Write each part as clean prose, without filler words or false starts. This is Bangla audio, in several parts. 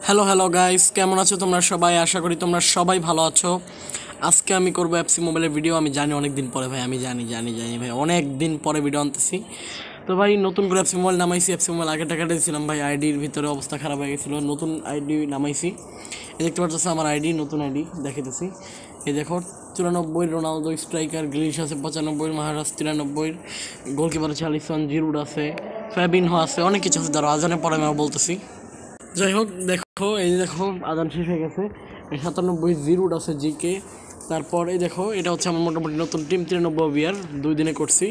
হ্যালো হ্যালো গাইস, কেমন আছো তোমরা সবাই? আশা করি তোমরা সবাই ভালো আছো। আজকে আমি করবো এফসি মোবাইলের ভিডিও। আমি জানি অনেক দিন পরে ভাই, আমি জানি জানি জানি ভাই, অনেক দিন পরে ভিডিও আনতেছি। তো ভাই নতুন করে এফসি মোবাইল নামাইছি। এফসি মোবাইল আগে টাকা দিয়েছিলাম ভাই, আইডির ভিতরে অবস্থা খারাপ হয়ে গেছিলো। নতুন আইডি নামাইছি, এই দেখতে পাচ্ছ আমার আইডি, নতুন আইডি দেখাইতেছি। এই দেখো 94 রোনালদো স্ট্রাইকার, গ্রিলিশ আছে 95, মাহারাজ 93, গোলকিপার আছে আলিসন, জিরুড আছে, ফ্যাবিনহো আছে, অনেক কিছু আছে। ধরো আজানের পরে আমি বলতেছি। যাই হোক, দেখো এই দেখো আদান শেষ হয়ে গেছে। 97 জিরুড আছে জিকে। তারপর এই দেখো, এটা হচ্ছে আমার মোটামুটি নতুন টিম। 93 বিয়ার 2 দিনে করছি।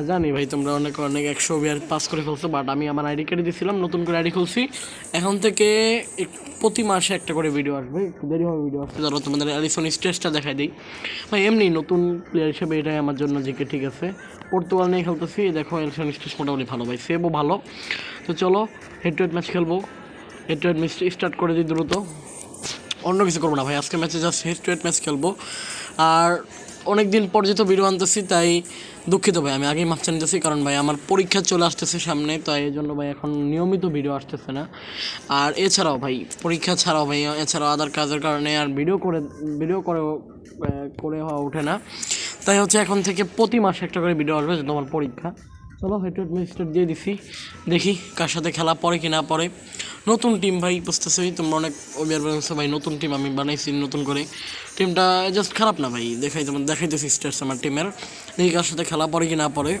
জানি ভাই তোমরা অনেক অনেক 100 বিয়ার পাস করে ফেলছো, বাট আমি আমার আইডি কেটে দিয়েছিলাম, নতুন করে আইডি খুলছি। এখন থেকে প্রতি মাসে একটা করে ভিডিও আসবে, একটু দেরি হবে ভিডিও আসতে। ধরো তোমাদের অ্যালিসন স্টেজটা দেখাই দিই ভাই। এমনি নতুন প্লেয়ার হিসেবে এটাই আমার জন্য জিকে, ঠিক আছে। পর্তুগাল নিয়ে খেলতেছি। দেখো অ্যালিসন স্টেজ মোটামুটি ভালো ভাই, সেভও ভালো। তো চলো হেড টু হেড ম্যাচ খেলবো। Head to head match start করে দিই দ্রুত। অন্য কিছু করবো না ভাই, আজকে ম্যাচে just head to head match খেলবো। আর অনেক দিন পর যেহেতু ভিডিও আনতেছি, তাই দুঃখিত ভাই, আমি আগেই মাপ নিতেছি। কারণ ভাই আমার পরীক্ষা চলে আসতেছে সামনে, তাই এই জন্য ভাই এখন নিয়মিত ভিডিও আসতেছে না। আর এছাড়াও ভাই পরীক্ষা ছাড়াও ভাই, এছাড়াও আদার কাজের কারণে আর ভিডিও করে হওয়া ওঠে না। তাই হচ্ছে এখন থেকে প্রতি মাসে একটা করে ভিডিও আসবে, যেহেতু আমার পরীক্ষা। চলো হেড টু হেড ম্যাচ দিয়ে দিছি, দেখি কার সাথে খেলা পড়ে কি না পড়ে। নতুন টিম ভাই, বুঝতেছি তোমরা অনেক অভিয়ার বানাইছো ভাই। নতুন টিম আমি বানাইছি নতুন করে, টিমটা জাস্ট খারাপ না ভাই। দেখাইতেছি স্টার্স আমার টিমের, দেখি কার সাথে খেলা পড়ে কি না পড়ে।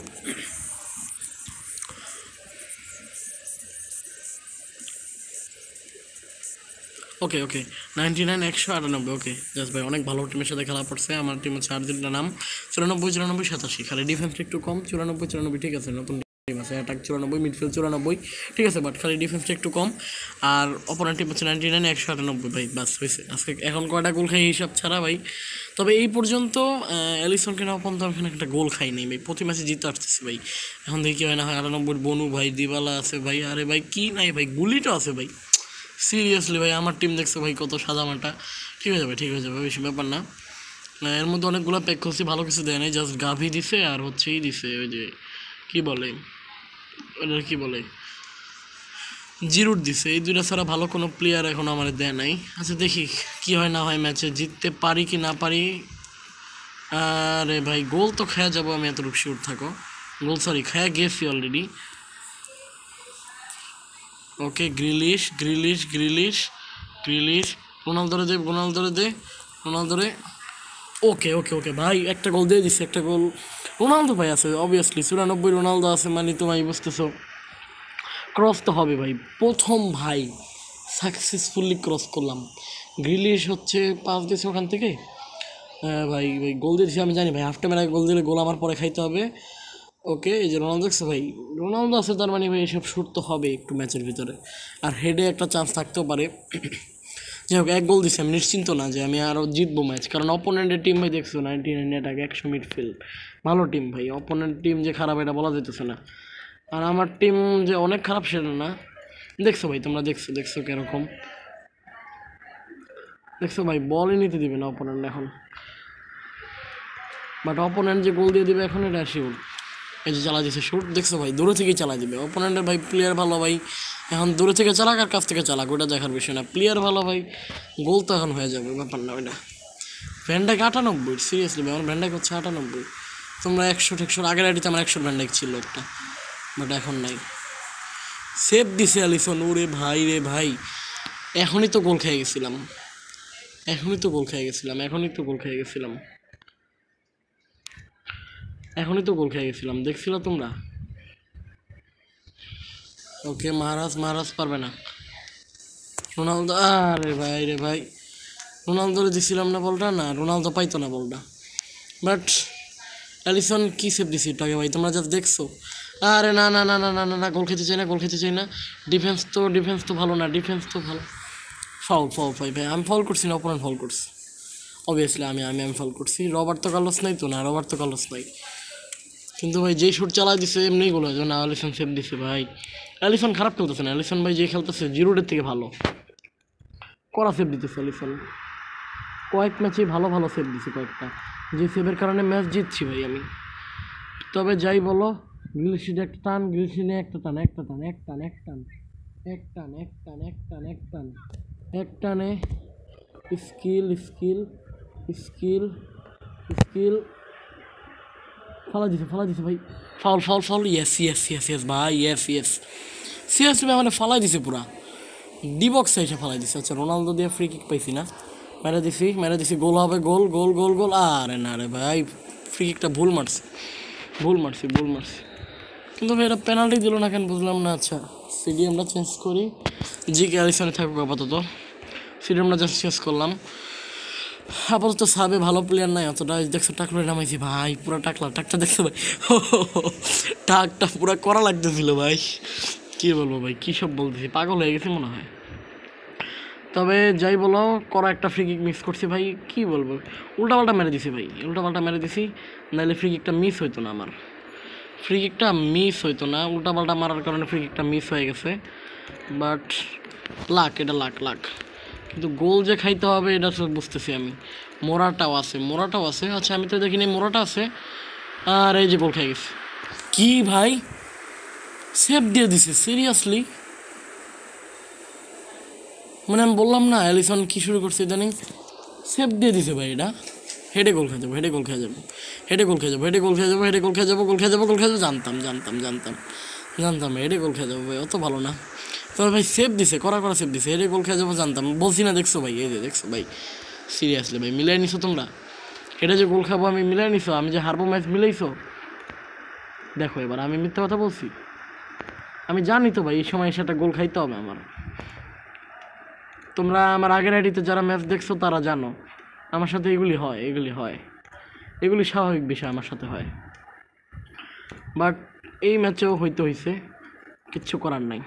ওকে ওকে, 99 198। ওকে জাস্ট ভাই অনেক ভালো টিমের সাথে খেলা পড়ছে। আমার টিম হচ্ছে আর্জেন্টিনার নাম 94 94 87। খালি ডিফেন্সটা একটু কম, 94 94 ঠিক আছে। নতুন টিম আছে, অ্যাটাক 94, মিডফিল্ড 94 ঠিক আছে, বাট খালি ডিফেন্সটা একটু কম। আর অপোনেন্ট টিম হচ্ছে 99 198 ভাই। বাস হয়েছে। আজকে এখন কয়টা গোল খাই হিসাব ছাড়া ভাই। তবে এই পর্যন্ত অ্যালিসনকে না পর্যন্ত আমি একটা গোল খাই নাই ভাই। প্রতি ম্যাচে জিতে আসতেছি ভাই। এখন দেখি কি হয় না হয়। 98 বনু ভাই, দিবালা আছে ভাই। আরে ভাই কি নাই ভাই, গুলিটা আছে ভাই। সিরিয়াসলি ভাই আমার টিম দেখছো ভাই কত সাদামাটা। ঠিক হয়ে যাবে, ঠিক হয়ে যাবে, বেশি ব্যাপার না। এর মধ্যে অনেকগুলো প্যাক করছি, ভালো কিছু দেয় নাই। জাস্ট গাভি দিছে আর হচ্ছেই দিছে ওই যে কী বলে ওটা, কী বলে, জিরুট দিছে। এই দুইটা ছাড়া ভালো কোনো প্লেয়ার এখন আমার দেয় নাই। আচ্ছা দেখি কি হয় না হয়, ম্যাচে জিততে পারি কি না পারি। আরে ভাই গোল তো খেয়া যাবো আমি, এতটুকু শিওর থাকো। গোল সরি খেয়া গেছি অলরেডি। ওকে গ্রিলিশ গ্রিলিশ গ্রিলিশ গ্রিলিশ, রোনালদোরে দে, রোনালদোরে দে, রোনালদোরে। ওকে ওকে ওকে ভাই, একটা গোল দিয়ে দিচ্ছে, একটা গোল। রোনালদো ভাই আছে অবভিয়াসলি, 94 রোনালদো আছে মানে তুমি বুঝতেছো ক্রস তো হবে ভাই। প্রথম ভাই সাকসেসফুলি ক্রস করলাম। গ্রিলিশ হচ্ছে পাস দিয়েছে ওখান থেকে। ভাই ভাই গোল দিয়েছি আমি জানি ভাই, হাফ টাইমের আগে গোল দিলে গোল আমার পরে খাইতে হবে। ওকে এই যে রোনালদো দেখছে ভাই, রোনালদো আছে তার মানে ভাই এসব শ্যুট তো হবে একটু ম্যাচের ভিতরে। আর হেডে একটা চান্স থাকতেও পারে। যাই হোক এক গোল দিচ্ছে, আমি নিশ্চিন্ত না যে আমি আরও জিতবো ম্যাচ। কারণ অপোনেন্টের টিম ভাই দেখছো 99 অ্যাটাক 100 মিডফিল্ড, ভালো টিম ভাই। অপোনেন্ট টিম যে খারাপ এটা বলা যেতেছে না। আর আমার টিম যে অনেক খারাপ সেটা না। দেখছো ভাই তোমরা, দেখছো দেখছো কীরকম দেখছো ভাই, বলই নিতে দিবে না অপোনেন্ট এখন। বাট অপোনেন্ট যে গোল দিয়ে দিবে এখন এটা শিওর। এই যে চালা দিচ্ছে শ্যুট, দেখছো ভাই দূরে থেকেই চালা দিবে অপোনেন্টের ভাই। প্লেয়ার ভালো ভাই, এখন দূরে থেকে চালাক আর কাছ থেকে চালাক ওটা দেখার বিষয় না। প্লেয়ার ভালো ভাই, গোল তো এখন হয়ে যাবে, ব্যাপার না ওইটা। ভ্যান্ডাইক 98, সিরিয়াসলি ভাই আমার ভ্যান্ডাইক হচ্ছে 98। তোমরা 100 আগের আইডিতে আমার 100 ভ্যান্ডাইক ছিল একটা, বাট এখন নাই। সেভ দিছে অ্যালিসন, ওরে ভাই রে ভাই। এখনই তো গোল খেয়ে গেছিলাম, এখনই তো গোল খেয়ে গেছিলাম, এখনই তো গোল খেয়ে গেছিলাম, এখনই তো গোল খেয়ে গেছিলাম, দেখছিল তোমরা। ওকে মহারাজ, মহারাজ পারবে না। রোনালদো, আরে ভাই রে ভাই, রোনালদোরে দিছিলাম না বলটা, না রোনালদো পাইতো না বলটা। বাট অ্যালিসন কী সেভ দিছি এটাকে ভাই, তোমরা জাস্ট দেখছো। আরে না না না না না না না, গোল খেতে চাই না, গোল খেতে চাই না। ডিফেন্স তো ভালো না, ডিফেন্স তো ভালো। ফাউল ফাউল ভাই ভাই, আমি ফাউল করছি না, অপোনেন্ট ফাউল করছি অবভিয়াসলি। আমি ফাউল করছি। রবার্তো কার্লোস নাই তো, না রবার্তো কার্লোস নাই। কিন্তু ভাই যেই শুট চালাই দিছে এমনি গোল হয়েছে না। অ্যালিসন সেভ দিছে ভাই। অ্যালিসন খারাপ খেলতেছে না, অ্যালিসন ভাই যে খেলতেছে জিরোডের থেকে ভালো করা সেভ দিতেছে অ্যালিসন। কয়েক ম্যাচে ভালো ভালো সেভ দিছে কয়েকটা, যে সেভের কারণে ম্যাচ জিতছি ভাই আমি। তবে যাই বলো, গ্রিলিশিনে একটা টান, গ্রিলিশিনে একটা টান, একটা টান, এক টান, এক টান, এক টান এক টান এক টান এক টান এক টানে স্কিল স্কিল স্কিল স্কিল ফালা দিছে ভাই foul foul foul yes yes yes yes ভাই ইয়েস ইয়েস সিরিয়াসলি ভাই মানে ফালাই দিছে পুরা ডিবক্সে এসে ফালাই দিছে আচ্ছা রোনালদো দিয়ে ফ্রি কিক পাইছি না মেরে দিছি গোল হবে গোল গোল গোল গোল আরে না রে ভাই ফ্রি কিকটা ভুল মারছি কিন্তু ভাই এটা পেনাল্টি দিল না কেন বুঝলাম না আচ্ছা স্টেডিয়ামটা চেঞ্জ করি জি কে আলিসানে থাকবো আপাতত স্টেডিয়ামটা জাস্ট চেঞ্জ করলাম আপাতত সাবে ভালো প্লেয়ার নাই অতটা দেখছো টাকলে নামাইছি ভাই পুরো টাকটা দেখছো ভাই টাকটা পুরো করা লাগতেছিল ভাই কী বলবো ভাই কী সব বলতেছি পাগল হয়ে গেছে মনে হয় তবে যাই বলো করা একটা ফ্রি কিক মিস করছি ভাই কী বলবো উল্টাপাল্টা মেরে দিছি ভাই নাহলে ফ্রি কিকটা মিস হইতো না আমার উল্টাপাল্টা মারার কারণে ফ্রি কিকটা মিস হয়ে গেছে বাট এটা লাক কিন্তু গোল যে খাইতে হবে এটা তো বুঝতেছি আমি মোরাটাও আছে আচ্ছা আমি তো দেখিনি মোরাটা আছে আর এই যে গোল খাই গেছে কি ভাই সেভ দিয়ে দিছে সিরিয়াসলি মানে আমি বললাম না অ্যালিসন কী শুরু করছে ইদানিং সেভ দিয়ে দিছে ভাই এটা হেডে গোল খেয়ে যাবো জানতাম হেডে গোল খেয়ে যাবো ভাই অত ভালো না তবে ভাই সেভ দিছে করা সেভ দিছে হেডে গোল খেয়ে যাবো জানতাম বলছি না দেখছো ভাই এই যে দেখছো ভাই সিরিয়াসলি ভাই মিলাই নিছো তোমরা হেডে যে গোল খাবো আমি মিলাই নিছো আমি যে হারবো ম্যাচ মিলাইছো দেখো এবার আমি মিথ্যা কথা বলছি আমি জানি তো ভাই এই সময় সেটা গোল খাইতে হবে আমার তোমরা আমার আগের আইডিতে যারা ম্যাচ দেখছো তারা জানো আমার সাথে এগুলি হয় এগুলি স্বাভাবিক বিষয় আমার সাথে হয় বাট এই ম্যাচেও হয়েছে কিচ্ছু করার নাই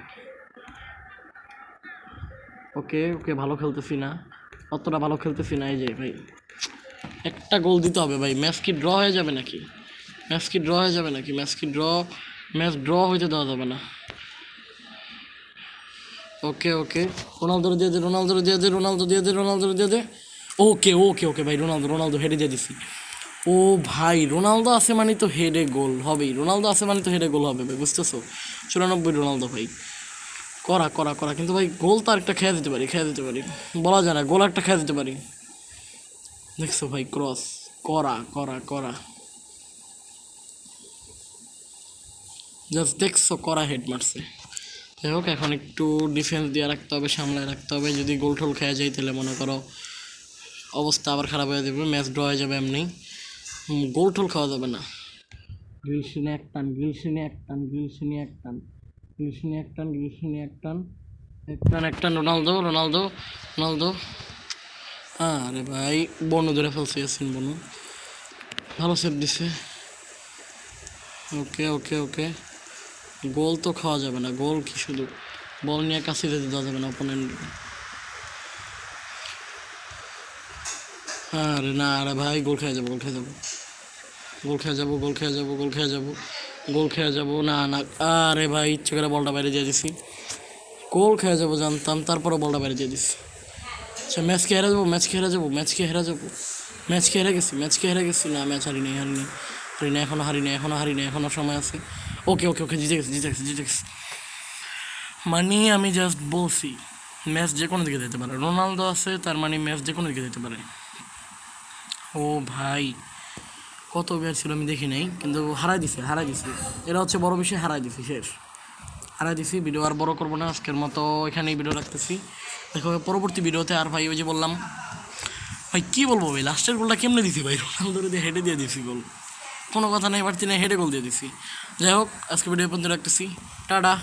ওকে ভালো খেলতেছি না অতটা ভালো খেলতেছি না এই যে ভাই একটা গোল দিতে হবে ভাই ম্যাচ কি ড্র হয়ে যাবে নাকি ম্যাচ ড্র হইতে দেওয়া যাবে না ওকে রোনালদো দিয়ে দে ওকে ভাই রোনালদো হেডে দিয়ে দিছি ও ভাই রোনালদো আছে মানে তো হেডে গোল হবেই ভাই বুঝতেছো 94 রোনালদো ভাই করা কিন্তু ভাই গোল তো আরেকটা খেয়ে দিতে পারি বলা যায় না গোল একটা খেয়ে দিতে পারি দেখছো ভাই ক্রস করা জাস্ট দেখছো করা হেড মারছে যাই হোক এখন একটু ডিফেন্স দিয়ে রাখতে হবে সামলায় রাখতে হবে যদি গোল টোল খেয়ে যায় তাহলে মনে করো অবস্থা আবার খারাপ হয়ে যাবে ম্যাচ ড্র হয়ে যাবে এমনি গোল টোল খাওয়া যাবে না গ্রিলসিনে এক টান রোনালদো আরে ভাই বনু ধরে ফেলছে ইয়াসিন বনু ভালো সেভ দিছে ওকে গোল তো খাওয়া যাবে না গোল কি শুধু বল নিয়ে কাছে যেতে দেওয়া যাবে না অপোনেন্ট আরে ভাই গোল খেয়ে যাবো না আরে ভাই ইচ্ছে করে বলটা বাইরে দিয়ে দিছি গোল খেয়ে যাবো জানতাম তারপরে বলটা বাইরে দিয়ে দিছি আচ্ছা ম্যাচ কে হেরে গেছি না ম্যাচ হারিনি এখনো সময় আছে ওকে জিতে গেছি মানে আমি জাস্ট বলছি ম্যাচ যে কোনো দিকে যেতে পারে রোনালদো আছে তার মানে ম্যাচ যে কোনো দিকে যেতে পারে ও ভাই কত ব্যাট ছিল আমি দেখি নাই কিন্তু হারাই দিছে এটা হচ্ছে বড় বিষয় হারাই দিছি ভিডিও আর বড় করবো না আজকের মতো এখানেই ভিডিও রাখতেছি দেখো পরবর্তী ভিডিওতে আর ভাই ওই যে বললাম ভাই কী বলবো ভাই লাস্টের গোলটা কেমনে দিছি ভাই রোনালদোরে দিয়ে হেডে দিয়ে দিছি গোল কোনো কথা নাই পারছি না হেডে গোল দিয়ে দিছি যাই হোক আজকে ভিডিও পর্যন্ত রাখতেছি টাটা।